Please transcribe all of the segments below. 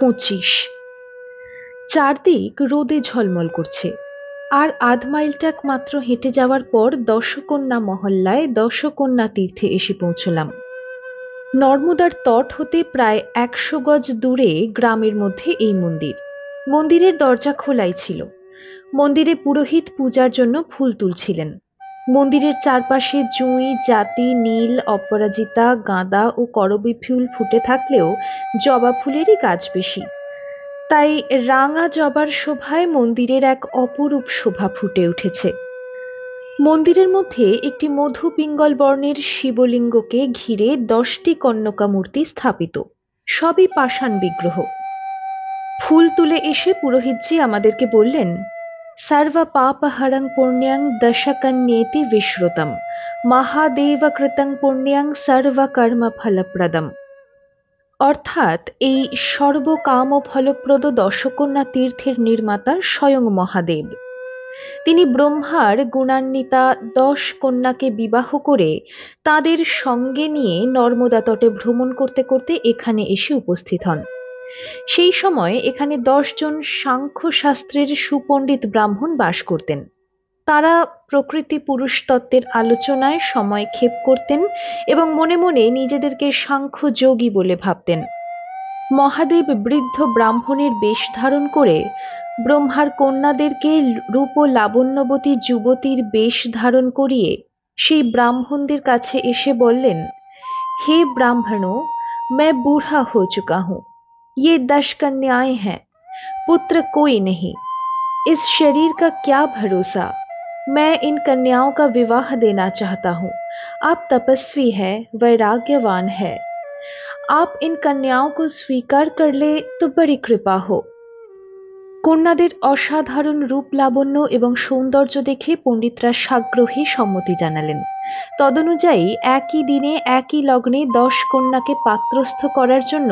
25। চারদিক রোদে ঝলমল করছে, আর আধ মাইলটাক মাত্র হেঁটে যাওয়ার পর দশকন্যা মহল্লায় দশকন্যা তীর্থে এসে পৌঁছলাম। নর্মদার তট হতে প্রায় 100 গজ দূরে গ্রামের মধ্যে এই মন্দির। মন্দিরের দরজা খোলাই ছিল। মন্দিরে পুরোহিত পূজার জন্য ফুল তুলছিলেন। মন্দিরের চারপাশে জুঁই, জাতি, নীল, অপরাজিতা, গাঁদা ও করবী ফুল ফুটে থাকলেও জবা ফুলেরই গাছ বেশি। তাই রাঙা জবার শোভায় মন্দিরের এক অপরূপ শোভা ফুটে উঠেছে। মন্দিরের মধ্যে একটি মধু পিঙ্গল বর্ণের শিবলিঙ্গকে ঘিরে 10টি কন্যকা মূর্তি স্থাপিত, সবই পাষাণ বিগ্রহ। ফুল তুলে এসে পুরোহিতজি আমাদেরকে বললেন, সর্ব পাপহরং পুণ্যং দশকন্যেতি বিশ্রুতম মহাদেব কৃতং পুণ্যং সর্বকর্ম ফলপ্রদম। অর্থাৎ এই সর্বকাম ফলপ্রদ দশকন্যা তীর্থের নির্মাতা স্বয়ং মহাদেব। তিনি ব্রহ্মার গুণান্বিতা 10 কন্যাকে বিবাহ করে তাদের সঙ্গে নিয়ে নর্মদা তটে ভ্রমণ করতে করতে এখানে এসে উপস্থিত হন। সেই সময় এখানে 10 জন সাংখ্য শাস্ত্রের সুপণ্ডিত ব্রাহ্মণ বাস করতেন। তারা প্রকৃতি পুরুষ তত্ত্বের আলোচনায় সময় ক্ষেপ করতেন এবং মনে মনে নিজেদেরকে সাংখ্য যোগী বলে ভাবতেন। মহাদেব বৃদ্ধ ব্রাহ্মণের বেশ ধারণ করে ব্রহ্মার কন্যাদেরকে রূপ ও লাবণ্যবতী যুবতীর বেশ ধারণ করিয়ে সেই ব্রাহ্মণদের কাছে এসে বললেন, हे ब्राह्मणों, मैं बूढ़ा हो चुका हूँ। ये 10 कन्याएं हैं, पुत्र कोई नहीं। इस शरीर का क्या भरोसा। मैं इन कन्याओं का विवाह देना चाहता हूँ। आप तपस्वी है, वैराग्यवान है। आप इन कन्याओं को स्वीकार कर ले तो बड़ी कृपा हो। কন্যাদের অসাধারণ রূপ লাবণ্য এবং সৌন্দর্য দেখে পণ্ডিতরা সাগ্রহে সম্মতি জানালেন। তদনুযায়ী একই দিনে একই লগ্নে 10 কন্যাকে পাত্রস্থ করার জন্য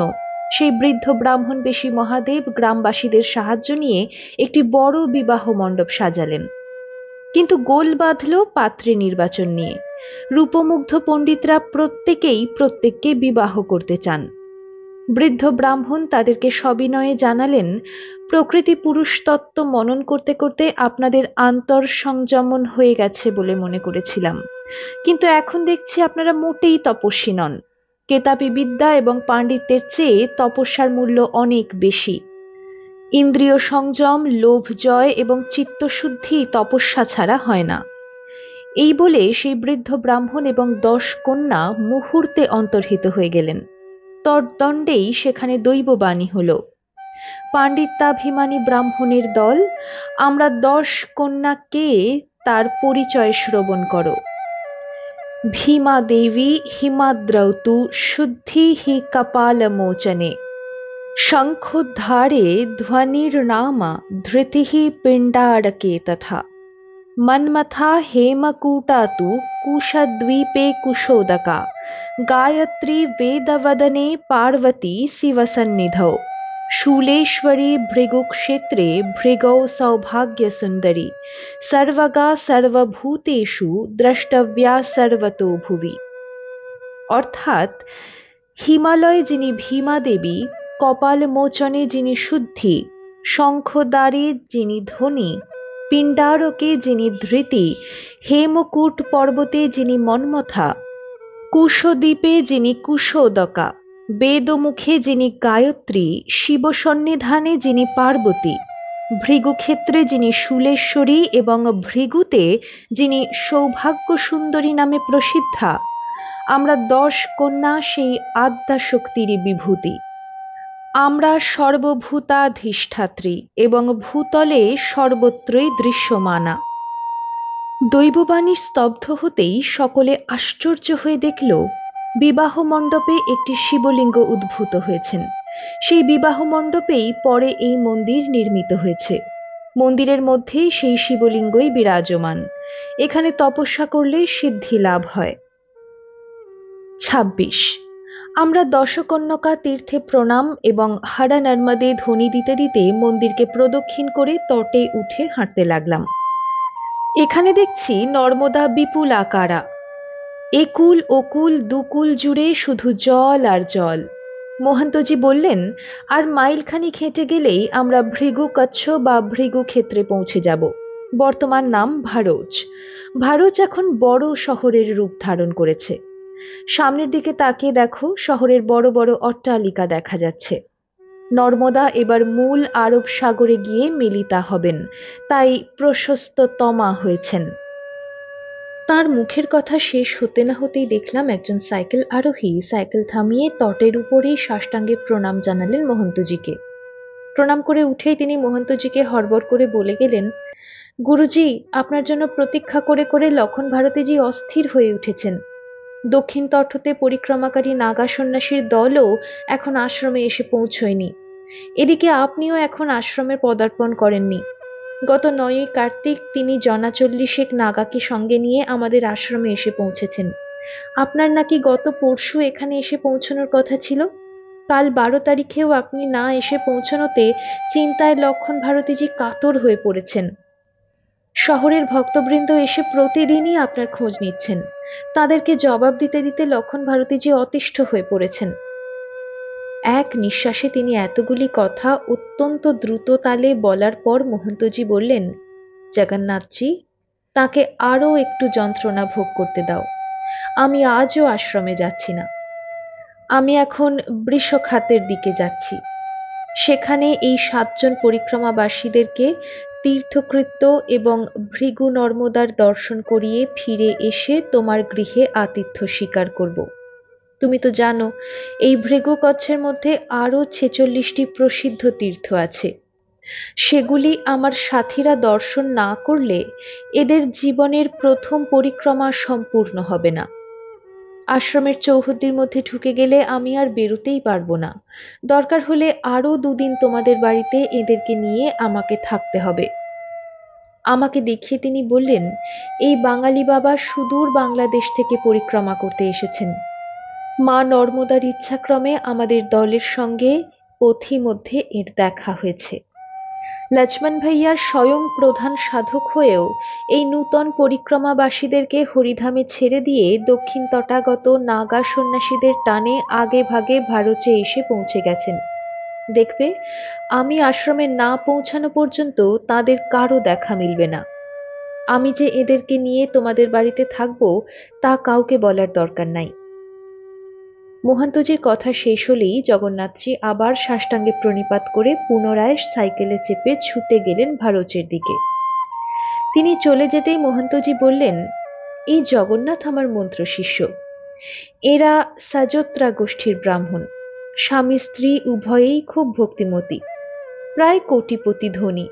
সেই বৃদ্ধ ব্রাহ্মণ বেশী মহাদেব গ্রামবাসীদের সাহায্য নিয়ে একটি বড় বিবাহ মণ্ডপ সাজালেন। কিন্তু গোল বাঁধল পাত্রী নির্বাচন নিয়ে। রূপমুগ্ধ পণ্ডিতরা প্রত্যেকেই প্রত্যেককে বিবাহ করতে চান। বৃদ্ধ ব্রাহ্মণ তাদেরকে সবিনয়ে জানালেন, প্রকৃতি পুরুষ তত্ত্ব মনন করতে করতে আপনাদের আন্তর সংযমন হয়ে গেছে বলে মনে করেছিলাম, কিন্তু এখন দেখছি আপনারা মোটেই তপস্বী নন। কেতাবী বিদ্যা এবং পাণ্ডিত্যের চেয়ে তপস্যার মূল্য অনেক বেশি। ইন্দ্রিয় সংযম, লোভ জয় এবং চিত্তশুদ্ধি তপস্যা ছাড়া হয় না। এই বলে সেই বৃদ্ধ ব্রাহ্মণ এবং 10 কন্যা মুহূর্তে অন্তর্হিত হয়ে গেলেন। তদ্দণ্ডেই সেখানে দৈববাণী হল, পাণ্ডিত্যাভিমানী ব্রাহ্মণের দল, আমরা 10 কন্যাকে তার পরিচয় শ্রবণ করো। ভীমা দেবী হিমাদ্রৌতু শুদ্ধি হি কপালমোচনে শঙ্খোদ্ধারে ধ্বনির্নামা ধৃতিঃ পিণ্ডাড়কে তথা মন্মথা হেমকূটা তু কুশদ্বীপে কুশোদকা গায়ত্রী वेदवदने पार्वती शिवसन्निधौ शूलेश्वरी भृगुक्षेत्रे भृगौ सौभाग्यसुन्दरी सर्वगा सर्वभूतेषु द्रष्टव्या सर्वतो भुवि। অর্থাৎ হিমালয়ে যিনি ভীমা দেবী, কপাল মোচনে যিনি শুদ্ধি, শঙ্খদ্বারে যিনি ধ্বনি, পিণ্ডারকে যিনি ধৃতি, হেমকূট পর্বতে যিনি মন্মথা, কুশদ্বীপে যিনি কুশোদকা, বেদমুখে যিনি গায়ত্রী, শিবসন্নিধানে যিনি পার্বতী, ভৃগুক্ষেত্রে যিনি শূলেশ্বরী এবং ভৃগুতে যিনি সৌভাগ্য সুন্দরী নামে প্রসিদ্ধা, আমরা 10 কন্যা সেই আদ্যাশক্তিরই বিভূতি। আমরা সর্বভূতাধিষ্ঠাত্রী এবং ভূতলে সর্বত্রই দৃশ্যমানা। দৈববাণী স্তব্ধ হতেই সকলে আশ্চর্য হয়ে দেখল, বিবাহ মণ্ডপে একটি শিবলিঙ্গ উদ্ভূত হয়েছেন। সেই বিবাহ মণ্ডপেই পরে এই মন্দির নির্মিত হয়েছে। মন্দিরের মধ্যেই সেই শিবলিঙ্গই বিরাজমান। এখানে তপস্যা করলে সিদ্ধি লাভ হয়। 26। আমরা দশকন্যকা তীর্থে প্রণাম এবং হারা নর্মদে ধ্বনি দিতে দিতে মন্দিরকে প্রদক্ষিণ করে তটে উঠে হাঁটতে লাগলাম। এখানে দেখছি নর্মদা বিপুল আকারা। একুল ওকুল দুকুল জুড়ে শুধু জল আর জল। মহান্তজি বললেন, আর মাইলখানি হেঁটে গেলেই আমরা ভৃগু কচ্ছ বা ভৃগু ক্ষেত্রে পৌঁছে যাব। বর্তমান নাম ভারোচ। ভারোচ এখন বড় শহরের রূপ ধারণ করেছে। সামনের দিকে তাকিয়ে দেখো, শহরের বড় বড় অট্টালিকা দেখা যাচ্ছে। নর্মদা এবার মূল আরব সাগরে গিয়ে মিলিতা হবেন, তাই প্রশস্ত তমা হয়েছেন। তার মুখের কথা শেষ হতে না হতেই দেখলাম একজন সাইকেল আরোহী সাইকেল থামিয়ে তটের উপরেই সাষ্টাঙ্গে প্রণাম জানালেন মহন্তজিকে। প্রণাম করে উঠেই তিনি মহন্তজিকে হড়বড় করে বলে গেলেন, গুরুজি, আপনার জন্য প্রতীক্ষা করে করে লক্ষণ ভারতীজি অস্থির হয়ে উঠেছেন। দক্ষিণ তট হতে পরিক্রমাকারী নাগা সন্ন্যাসীর দলও এখন আশ্রমে এসে পৌঁছয়নি। এদিকে আপনিও এখন আশ্রমে পদার্পণ করেননি। গত ৯ই কার্তিক তিনি জনা ৪০ নাগাকে সঙ্গে নিয়ে আমাদের আশ্রমে এসে পৌঁছেছেন। আপনার নাকি গত পরশু এখানে এসে পৌঁছানোর কথা ছিল। কাল ১২ তারিখেও আপনি না এসে পৌঁছানোতে চিন্তায় লক্ষণ ভারতীজি কাতর হয়ে পড়েছেন। শহরের ভক্তবৃন্দ এসে প্রতিদিনই আপনার খোঁজ নিচ্ছেন। তাদেরকে জবাব দিতে দিতে লক্ষণ ভারতীজি অতিষ্ঠ হয়ে পড়েছেন। এক নিঃশ্বাসে তিনি এতগুলি কথা অত্যন্ত দ্রুত তালে বলার পর মহন্তজি বললেন, জগন্নাথজি, তাকে আরও একটু যন্ত্রণা ভোগ করতে দাও। আমি আজও আশ্রমে যাচ্ছি না। আমি এখন বৃষখাতের দিকে যাচ্ছি। সেখানে এই ৭ জন পরিক্রমাবাসীদেরকে তীর্থকৃত্য এবং ভৃগু নর্মদার দর্শন করিয়ে ফিরে এসে তোমার গৃহে আতিথ্য স্বীকার করব। তুমি তো জানো, এই ভৃগু কচ্ছের মধ্যে আরও ৪৬টি প্রসিদ্ধ তীর্থ আছে। সেগুলি আমার সাথীরা দর্শন না করলে এদের জীবনের প্রথম পরিক্রমা সম্পূর্ণ হবে না। আশ্রমের চৌহদ্দির মধ্যে ঢুকে গেলে আমি আর বেরোতেই পারবো না। দরকার হলে আরও ২ দিন তোমাদের বাড়িতে এদেরকে নিয়ে আমাকে থাকতে হবে। আমাকে দেখিয়ে তিনি বললেন, এই বাঙালি বাবা সুদূর বাংলাদেশ থেকে পরিক্রমা করতে এসেছেন। মা নর্মদার ইচ্ছাক্রমে আমাদের দলের সঙ্গে পথিমধ্যে এর দেখা হয়েছে। লক্ষ্মণ ভাইয়া স্বয়ং প্রধান সাধক হয়েও এই নূতন পরিক্রমাবাসীদেরকে হরিধামে ছেড়ে দিয়ে দক্ষিণ তটাগত নাগা সন্ন্যাসীদের টানে আগে ভাগে ভারতে এসে পৌঁছে গেছেন। দেখবে, আমি আশ্রমে না পৌঁছানো পর্যন্ত তাদের কারো দেখা মিলবে না। আমি যে এদেরকে নিয়ে তোমাদের বাড়িতে থাকবো তা কাউকে বলার দরকার নাই। মহান্তজির কথা শেষ হলেই জগন্নাথজি আবার সাষ্টাঙ্গে প্রণিপাত করে পুনরায় সাইকেলে চেপে ছুটে গেলেন ভারতের দিকে। তিনি চলে যেতেই মহান্তজি বললেন, এই জগন্নাথ আমার মন্ত্র শিষ্য। এরা সাজত্রা গোষ্ঠীর ব্রাহ্মণ, স্বামী স্ত্রী উভয়েই খুব ভক্তিমতী, প্রায় কোটিপতি ধনী।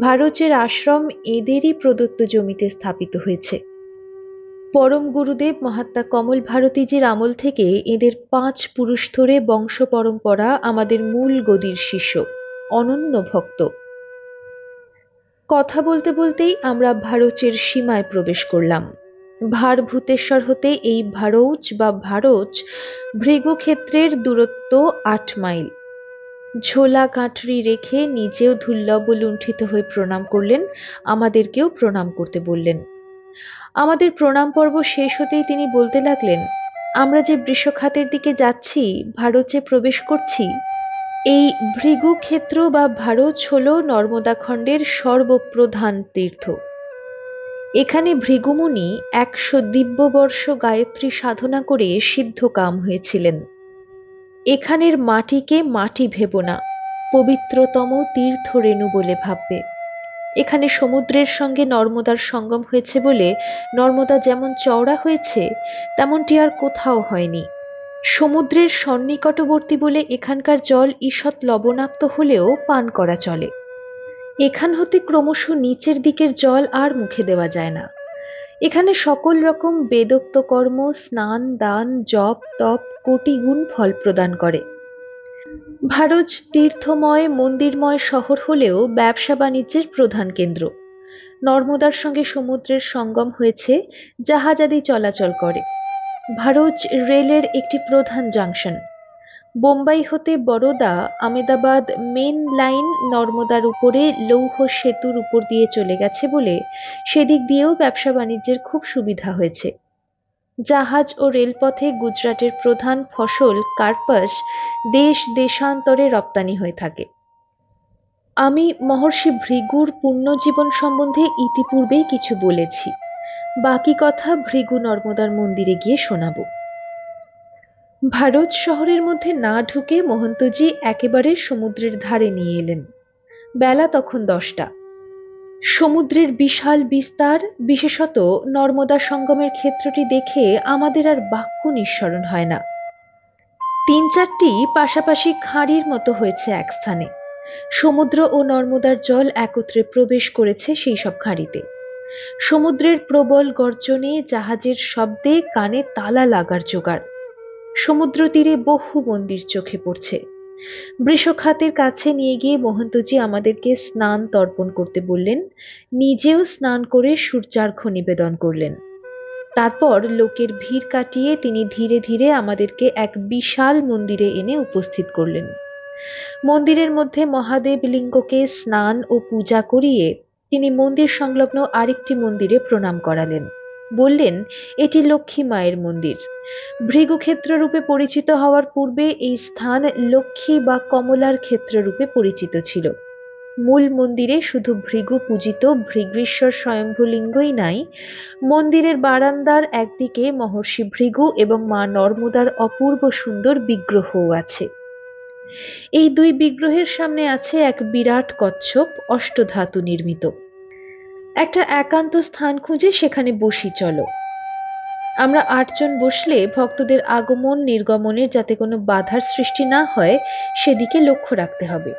ভারতের আশ্রম এদেরই প্রদত্ত জমিতে স্থাপিত হয়েছে। পরম গুরুদেব মহাত্মা কমল ভারতীজির আমল থেকে এদের ৫ পুরুষ ধরে বংশ পরম্পরা আমাদের মূল গদির শিষ্য, অনন্য ভক্ত। কথা বলতে বলতেই আমরা ভারতের সীমায় প্রবেশ করলাম। ভারভূতেশ্বর হতে এই ভারৌচ বা ভারোচ ভৃগুক্ষেত্রের দূরত্ব ৮ মাইল। ঝোলা কাঠরি রেখে নিজেও ধুল্লব লুণ্ঠিত হয়ে প্রণাম করলেন, আমাদেরকেও প্রণাম করতে বললেন। আমাদের প্রণাম পর্ব শেষ হতেই তিনি বলতে লাগলেন, আমরা যে বৃষখাতের দিকে যাচ্ছি, ভারতে প্রবেশ করছি, এই ভৃগু ক্ষেত্র বা ভারত হল নর্মদা খণ্ডের সর্বপ্রধান তীর্থ। এখানে ভৃগুমুনি ১০০ দিব্যবর্ষ গায়ত্রী সাধনা করে সিদ্ধকাম হয়েছিলেন। এখানের মাটিকে মাটি ভেবো না, পবিত্রতম তীর্থ রেণু বলে ভাববে। এখানে সমুদ্রের সঙ্গে নর্মদার সঙ্গম হয়েছে বলে নর্মদা যেমন চওড়া হয়েছে তেমনটি আর কোথাও হয়নি। সমুদ্রের সন্নিকটবর্তী বলে এখানকার জল ঈষৎ লবণাক্ত হলেও পান করা চলে। এখান হতে ক্রমশ নিচের দিকের জল আর মুখে দেওয়া যায় না। এখানে সকল রকম বেদোক্ত কর্ম, স্নান, দান, জপ, তপ কোটি গুণ ফল প্রদান করে। ভারত তীর্থময় মন্দিরময় শহর হলেও ব্যবসা বাণিজ্যের প্রধান কেন্দ্র। নর্মদার সঙ্গে সমুদ্রের সঙ্গম হয়েছে, জাহাজাদি চলাচল করে। ভারত রেলের একটি প্রধান জাংশন। বোম্বাই হতে বরোদা আমেদাবাদ মেন লাইন নর্মদার উপরে লৌহ সেতুর উপর দিয়ে চলে গেছে বলে সেদিক দিয়েও ব্যবসা বাণিজ্যের খুব সুবিধা হয়েছে। জাহাজ ও রেলপথে গুজরাটের প্রধান ফসল কার্পাস দেশ দেশান্তরে রপ্তানি হয়ে থাকে। আমি মহর্ষি ভৃগুর পুণ্যজীবন সম্বন্ধে ইতিপূর্বেই কিছু বলেছি, বাকি কথা ভৃগু নর্মদার মন্দিরে গিয়ে শোনাবো। ভারত শহরের মধ্যে না ঢুকে মহন্তজি একেবারে সমুদ্রের ধারে নিয়ে এলেন। বেলা তখন 10টা। সমুদ্রের বিশাল বিস্তার, বিশেষত নর্মদা সঙ্গমের ক্ষেত্রটি দেখে আমাদের আর বাক্য নিঃসরণ হয় না। 3-4টি পাশাপাশি খাঁড়ির মতো হয়েছে এক স্থানে। সমুদ্র ও নর্মদার জল একত্রে প্রবেশ করেছে সেই সব খাঁড়িতে। সমুদ্রের প্রবল গর্জনে, জাহাজের শব্দে কানে তালা লাগার জোগাড়। সমুদ্র তীরে বহু মন্দির চোখে পড়ছে। বৃষখাতের কাছে নিয়ে গিয়ে মহন্তজি আমাদেরকে স্নান তর্পণ করতে বললেন, নিজেও স্নান করে সূর্যার্ঘ্য নিবেদন করলেন। তারপর লোকের ভিড় কাটিয়ে তিনি ধীরে ধীরে আমাদেরকে এক বিশাল মন্দিরে এনে উপস্থিত করলেন। মন্দিরের মধ্যে মহাদেব লিঙ্গকে স্নান ও পূজা করিয়ে তিনি মন্দির সংলগ্ন আরেকটি মন্দিরে প্রণাম করালেন। বললেন, এটি লক্ষ্মী মায়ের মন্দির। ভৃগুক্ষেত্র রূপে পরিচিত হওয়ার পূর্বে এই স্থান লক্ষ্মী বা কমলার ক্ষেত্র রূপে পরিচিত ছিল। মূল মন্দিরে শুধু ভৃগু পূজিত ভৃগীশ্বর স্বয়ম্ভু লিঙ্গই নাই, মন্দিরের বারান্দার একদিকে মহর্ষি ভৃগু এবং মা নর্মদার অপূর্ব সুন্দর বিগ্রহও আছে। এই দুই বিগ্রহের সামনে আছে এক বিরাট কচ্ছপ, অষ্টধাতু নির্মিত। একটা একান্ত স্থান খুঁজে সেখানে বসি চলো। আমরা 8 জন বসলে ভক্তদের আগমন নির্গমনের যাতে কোনো বাধার সৃষ্টি না হয় সেদিকে লক্ষ্য রাখতে হবে।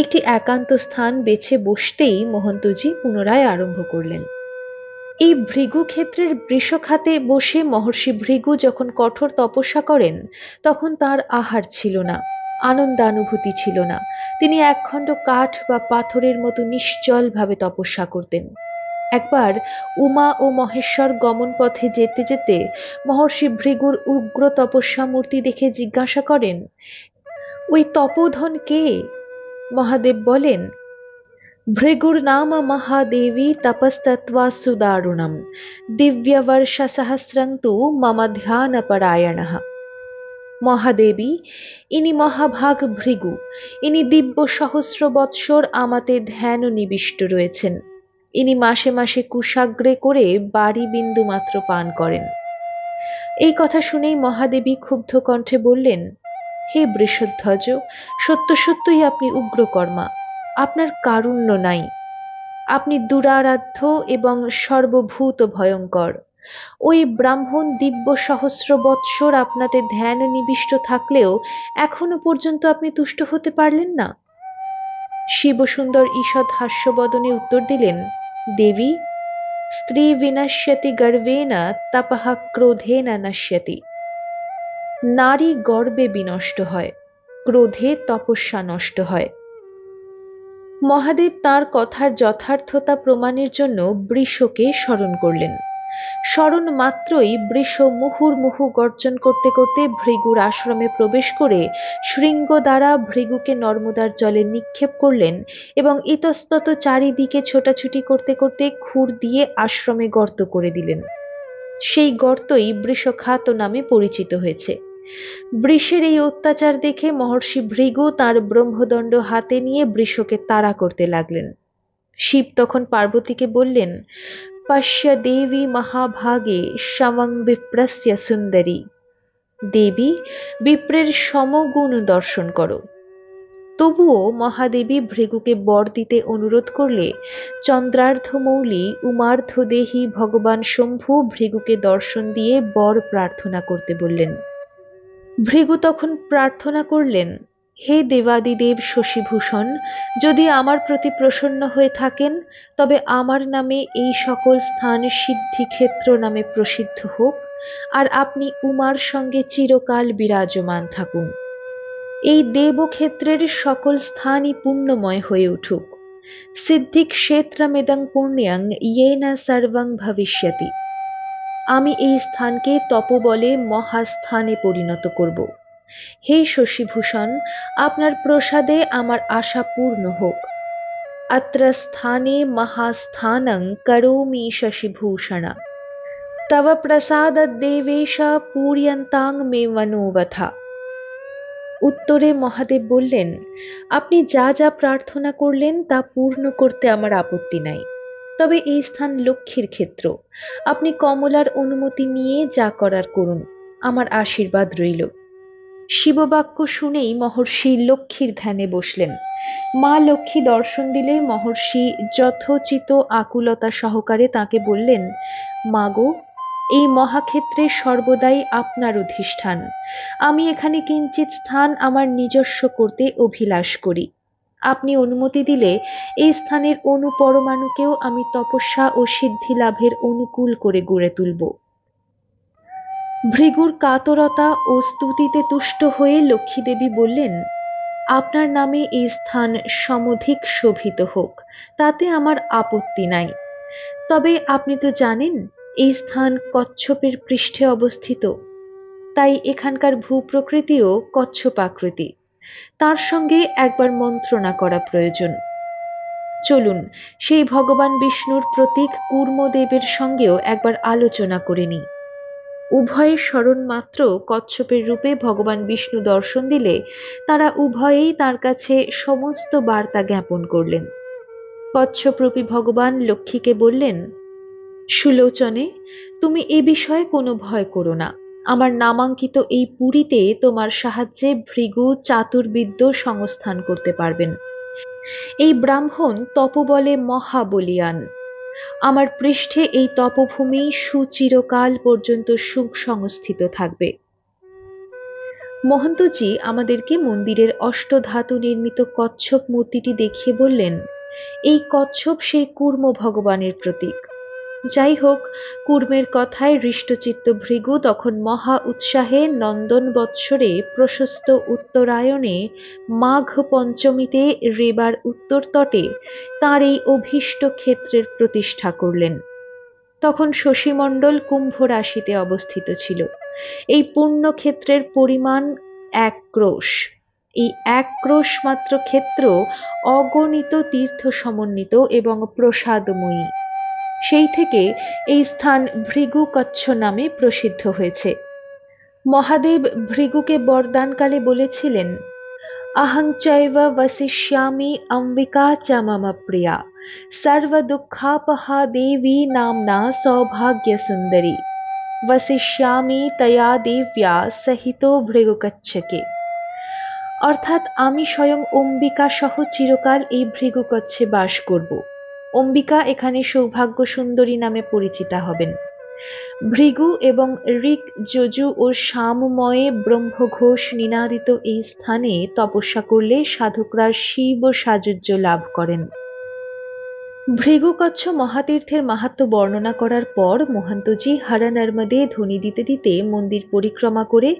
একটি একান্ত স্থান বেছে বসতেই মহন্তজি পুনরায় আরম্ভ করলেন। এই ভৃগু ক্ষেত্রের বৃষখাতে বসে মহর্ষি ভৃগু যখন কঠোর তপস্যা করেন তখন তার আহার ছিল না, আনন্দানুভূতি ছিল না। তিনি একখণ্ড কাঠ বা পাথরের মতো নিশ্চল ভাবে তপস্যা করতেন। একবার উমা ও মহেশ্বর গমন পথে যেতে যেতে মহর্ষি ভৃগুর উগ্র তপস্যা মূর্তি দেখে জিজ্ঞাসা করেন, ওই তপোধন কে? মহাদেব বলেন, ভৃগুর্নাম মহাদেবী তপস্তত্ত্বা সুদারুণম দিব্যবর্ষ সহস্রং তু মম ধ্যান পরায়ণঃ। মহাদেবী, ইনি মহাভাগ ভৃগু। ইনি দিব্য সহস্র বৎসর আমাতে ধ্যান নিবিষ্ট রয়েছেন। ইনি মাসে মাসে কুশাগ্রে করে বাড়ি বিন্দু মাত্র পান করেন। এই কথা শুনেই মহাদেবী ক্ষুব্ধ কণ্ঠে বললেন, হে বৃষধ্বজ, সত্য সত্যই আপনি উগ্রকর্মা, আপনার কারুণ্য নাই। আপনি দুরারাধ্য এবং সর্বভূত ভয়ঙ্কর। ওই ব্রাহ্মণ দিব্য সহস্র বৎসর আপনাতে ধ্যান নিবিষ্ট থাকলেও এখনো পর্যন্ত আপনি তুষ্ট হতে পারলেন না। শিবসুন্দর ঈষৎ হাস্যবদনে উত্তর দিলেন, দেবী, স্ত্রী বিনশ্যতি গর্বেণ তপঃ ক্রোধেন নশ্যতি। নারী গর্বে বিনষ্ট হয়, ক্রোধে তপস্যা নষ্ট হয়। মহাদেব তাঁর কথার যথার্থতা প্রমাণের জন্য বৃষকে স্মরণ করলেন। স্মরণ মাত্রই বৃষ মুহুর্মুহু গর্জন করতে করতে ভৃগুর আশ্রমে প্রবেশ করে শৃঙ্গ দ্বারা ভৃগুকে নর্মদার জলে নিক্ষেপ করলেন এবং ইতস্তত চারিদিকে ছোটাছুটি করতে করতে খুর দিয়ে আশ্রমে গর্ত করে দিলেন। সেই গর্তই বৃষখাত নামে পরিচিত হয়েছে। বৃষের এই অত্যাচার দেখে মহর্ষি ভৃগু তাঁর ব্রহ্মদণ্ড হাতে নিয়ে বৃষকে তাড়া করতে লাগলেন। শিব তখন পার্বতীকে বললেন, পশ্য দেবী মহাভাগে সমং বিপ্রস্য সুন্দরী। দেবী, বিপ্রের সমগুণ দর্শন করো। তবুও মহাদেবী ভৃগুকে বর দিতে অনুরোধ করলে চন্দ্রার্ধমৌলি উমার্ধদেহী ভগবান শম্ভু ভৃগুকে দর্শন দিয়ে বর প্রার্থনা করতে বললেন। ভৃগু তখন প্রার্থনা করলেন, হে দেবাদিদেব শশীভূষণ, যদি আমার প্রতি প্রসন্ন হয়ে থাকেন তবে আমার নামে এই সকল স্থান সিদ্ধিক্ষেত্র নামে প্রসিদ্ধ হোক, আর আপনি উমার সঙ্গে চিরকাল বিরাজমান থাকুন। এই দেবক্ষেত্রের সকল স্থানই পুণ্যময় হয়ে উঠুক। সিদ্ধিক্ষেত্রমিদং পুণ্যং ইয়েন সর্বং ভবিষ্যতি। আমি এই স্থানকে তপোবলে মহাস্থানে পরিণত করব। হে শশীভূষণ, আপনার প্রসাদে আমার আশা পূর্ণ হোক। অত্র স্থানে মহাস্থানং করোমি শশীভূষণা। তব প্রসাদ দেবেশ পূর্যন্তাং মে মনোবথা। উত্তরে মহাদেব বললেন, আপনি যা যা প্রার্থনা করলেন তা পূর্ণ করতে আমার আপত্তি নাই। তবে এই স্থান লক্ষ্মীর ক্ষেত্র, আপনি কমলার অনুমতি নিয়ে যা করার করুন, আমার আশীর্বাদ রইল। শিববাক্য শুনেই মহর্ষি লক্ষ্মীর ধ্যানে বসলেন। মা লক্ষ্মী দর্শন দিলে মহর্ষি যথোচিত আকুলতা সহকারে তাকে বললেন, মাগো, এই মহাক্ষেত্রে সর্বদাই আপনার অধিষ্ঠান। আমি এখানে কিঞ্চিত স্থান আমার নিজস্ব করতে অভিলাষ করি। আপনি অনুমতি দিলে এই স্থানের অনুপরমাণুকেও আমি তপস্যা ও সিদ্ধি লাভের অনুকূল করে গড়ে তুলব। ভৃগুর কাতরতা ও স্তুতিতে তুষ্ট হয়ে লক্ষ্মীদেবী বললেন, আপনার নামে এই স্থান সমধিক শোভিত হোক, তাতে আমার আপত্তি নাই। তবে আপনি তো জানেন এই স্থান কচ্ছপের পৃষ্ঠে অবস্থিত, তাই এখানকার ভূপ্রকৃতিও কচ্ছপাকৃতি। তার সঙ্গে একবার মন্ত্রণা করা প্রয়োজন। চলুন সেই ভগবান বিষ্ণুর প্রতীক কূর্মদেবের সঙ্গেও একবার আলোচনা করে নিই। উভয়ের স্মরণ মাত্র কচ্ছপের রূপে ভগবান বিষ্ণু দর্শন দিলে তারা উভয়েই তার কাছে সমস্ত বার্তা জ্ঞাপন করলেন। কচ্ছপরূপী ভগবান লক্ষ্মীকে বললেন, সুলোচনে, তুমি এ বিষয়ে কোনো ভয় করো না। আমার নামাঙ্কিত এই পুরীতে তোমার সাহায্যে ভৃগু চাতুর্বিদ্য সংস্থান করতে পারবেন। এই ব্রাহ্মণ তপবলে মহাবলিয়ান। আমার পৃষ্ঠে এই তপভূমি সুচিরকাল পর্যন্ত সুখ সংস্থিত থাকবে। মহন্তজি আমাদেরকে মন্দিরের অষ্টধাতু নির্মিত কচ্ছপ মূর্তিটি দেখিয়ে বললেন, এই কচ্ছপ সেই কূর্ম ভগবানের প্রতীক। যাই হোক, কূর্মের কথায় হৃষ্টচিত্ত ভৃগু তখন মহা উৎসাহে নন্দন বৎসরে প্রশস্ত উত্তরায়ণে মাঘ পঞ্চমীতে রেবার উত্তর তটে তাঁর এই অভীষ্ট ক্ষেত্রের প্রতিষ্ঠা করলেন। তখন শশীমণ্ডল কুম্ভ রাশিতে অবস্থিত ছিল। এই পুণ্যক্ষেত্রের পরিমাণ 1 ক্রোশ। এই 1 ক্রোশ মাত্র ক্ষেত্র অগণিত তীর্থ সমন্বিত এবং প্রসাদময়ী। সেই থেকে এই স্থান ভৃগু কচ্ছ নামে প্রসিদ্ধ হয়েছে। মহাদেব ভৃগুকে বরদানকালে বলেছিলেন, अहं चैव वसिष्यामि अम्बिका च मम प्रिया सर्वदुःखापहा देवी नाम्ना सौभाग्यसुन्दरी वसिष्यामि तया देव्या सहितो ভৃগুকচ্ছকে। অর্থাৎ আমি স্বয়ং অম্বিকা সহ চিরকাল এই ভৃগুকচ্ছে বাস করব। অম্বিকা এখানে সৌভাগ্য সুন্দরী নামে পরিচিতা হবেন। ভৃগু এবং ঋক যজু ও সামময়ে ব্রহ্মঘোষ নিনাদিত এই স্থানে তপস্যা করলে সাধকরা শিব সাযুজ্য লাভ করেন। ভৃগুকচ্ছ মহাতীর্থের মাহাত্ম্য বর্ণনা করার পর মহান্তজি হর নর্মদে ধ্বনি দিতে দিতে মন্দির পরিক্রমা করে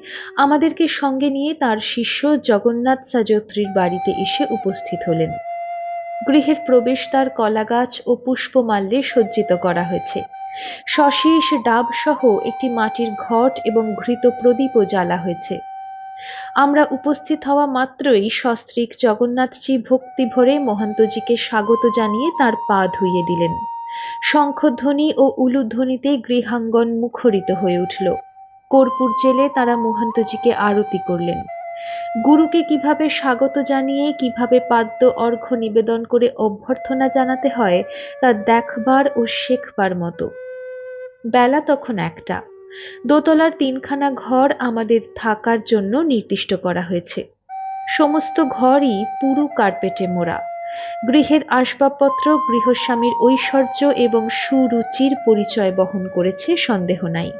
আমাদেরকে সঙ্গে নিয়ে তার শিষ্য জগন্নাথ সাজত্রীর বাড়িতে এসে উপস্থিত হলেন। গৃহের প্রবেশদ্বার কলাগাছ ও পুষ্পমাল্যে সজ্জিত করা হয়েছে। শশীষ ডাব সহ একটি মাটির ঘট এবং ঘৃত প্রদীপও জ্বালা হয়েছে। আমরা উপস্থিত হওয়া মাত্রই সস্ত্রীক জগন্নাথজি ভক্তি ভরে মহান্তজিকে স্বাগত জানিয়ে তার পা ধুইয়ে দিলেন। শঙ্খধ্বনি ও উলুধ্বনিতে গৃহাঙ্গন মুখরিত হয়ে উঠল। কর্পূর জেলে তারা মহান্তজিকে আরতি করলেন। গুরুকে কিভাবে স্বাগত জানিয়ে কিভাবে পাদ্য অর্ঘ্য নিবেদন করে অভ্যর্থনা জানাতে হয় তা দেখবার ও শেখবার মতো। বেলা তখন 1টা। দোতলার 3খানা ঘর আমাদের থাকার জন্য নির্দিষ্ট করা হয়েছে। সমস্ত ঘরই পুরু কার্পেটে মোড়া। গৃহের আসবাবপত্র গৃহস্বামীর ঐশ্বর্য এবং সুরুচির পরিচয় বহন করেছে, সন্দেহ নাই।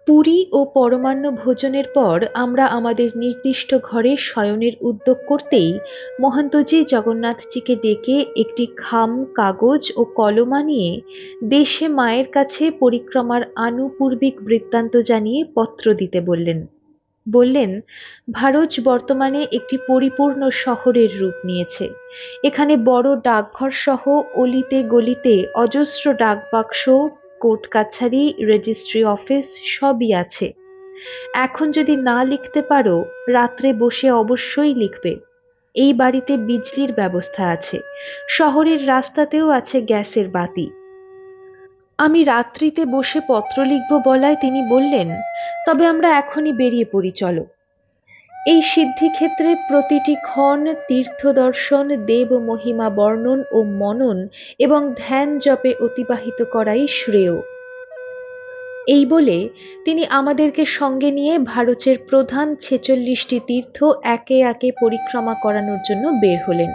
পুরী ও পরমান্ন ভোজনের পর আমরা আমাদের নির্দিষ্ট ঘরে শয়নের উদ্যোগ করতেই মহান্তজি জগন্নাথজিকে ডেকে একটি খাম কাগজ ও কলম আনিয়ে দেশে মায়ের কাছে পরিক্রমার আনুপূর্বিক বৃত্তান্ত জানিয়ে পত্র দিতে বললেন, ভারত বর্তমানে একটি পরিপূর্ণ শহরের রূপ নিয়েছে। এখানে বড় ডাকঘর সহ অলিতে গলিতে অজস্র ডাকবাক্স, কোর্ট কাছারি, রেজিস্ট্রি অফিস সবই আছে। এখন যদি না লিখতে পারো, রাত্রে বসে অবশ্যই লিখবে। এই বাড়িতে বিজলির ব্যবস্থা আছে। শহরের রাস্তাতেও আছে গ্যাসের বাতি। আমি রাত্রিতে বসে পত্র লিখব বলায় তিনি বললেন, তবে আমরা এখনই বেরিয়ে পড়ি, চলো। এই সিদ্ধিক্ষেত্রে প্রতিটি ক্ষণ তীর্থ দর্শন, দেব মহিমা বর্ণন ও মনন এবং ধ্যান জপে অতিবাহিত করাই শ্রেয়। এই বলে তিনি আমাদেরকে সঙ্গে নিয়ে ভারতের প্রধান ৪৬টি তীর্থ একে একে পরিক্রমা করানোর জন্য বের হলেন।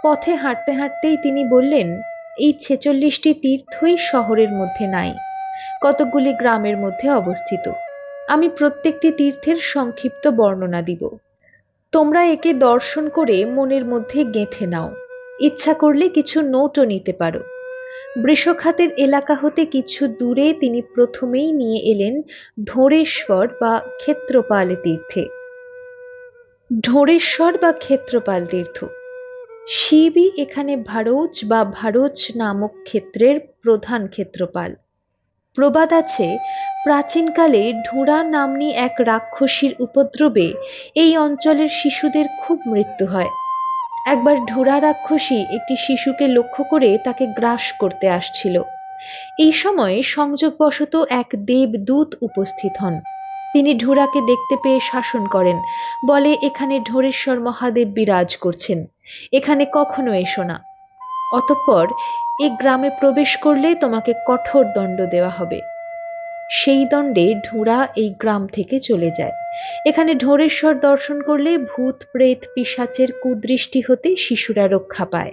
পথে হাঁটতে হাঁটতেই তিনি বললেন, এই ৪৬টি তীর্থই শহরের মধ্যে নাই, কতকগুলি গ্রামের মধ্যে অবস্থিত। আমি প্রত্যেকটি তীর্থের সংক্ষিপ্ত বর্ণনা দিব। তোমরা একে দর্শন করে মনের মধ্যে গেঁথে নাও, ইচ্ছা করলে কিছু নোটও নিতে পারো। বৃষখাতের এলাকা হতে কিছু দূরে তিনি প্রথমেই নিয়ে এলেন ঢোড়েশ্বর বা ক্ষেত্রপাল তীর্থে। ঢোড়েশ্বর বা ক্ষেত্রপাল তীর্থ, শিবই এখানে ভারোচ বা ভারোচ নামক ক্ষেত্রের প্রধান ক্ষেত্রপাল। প্রবাদ আছে, প্রাচীনকালে ঢোঁড়া নাম্নী এক রাক্ষসীর উপদ্রবে এই অঞ্চলের শিশুদের খুব মৃত্যু হয়। একবার ঢোঁড়া রাক্ষসী একটি শিশুকে লক্ষ্য করে তাকে গ্রাস করতে আসছিল। এই সময় সংযোগবশত এক দেবদূত উপস্থিত হন। তিনি ঢোঁড়াকে দেখতে পেয়ে শাসন করেন, বলে, এখানে ঢোড়েশ্বর মহাদেব বিরাজ করছেন, এখানে কখনো এসো না। অতঃপর এই গ্রামে প্রবেশ করলে তোমাকে কঠোর দণ্ড দেওয়া হবে। সেই দণ্ডে ঢোঁড়া এই গ্রাম থেকে চলে যায়। এখানে ঢোড়েশ্বর দর্শন করলে ভূত প্রেত পিশাচের কুদৃষ্টি হতে শিশুরা রক্ষা পায়।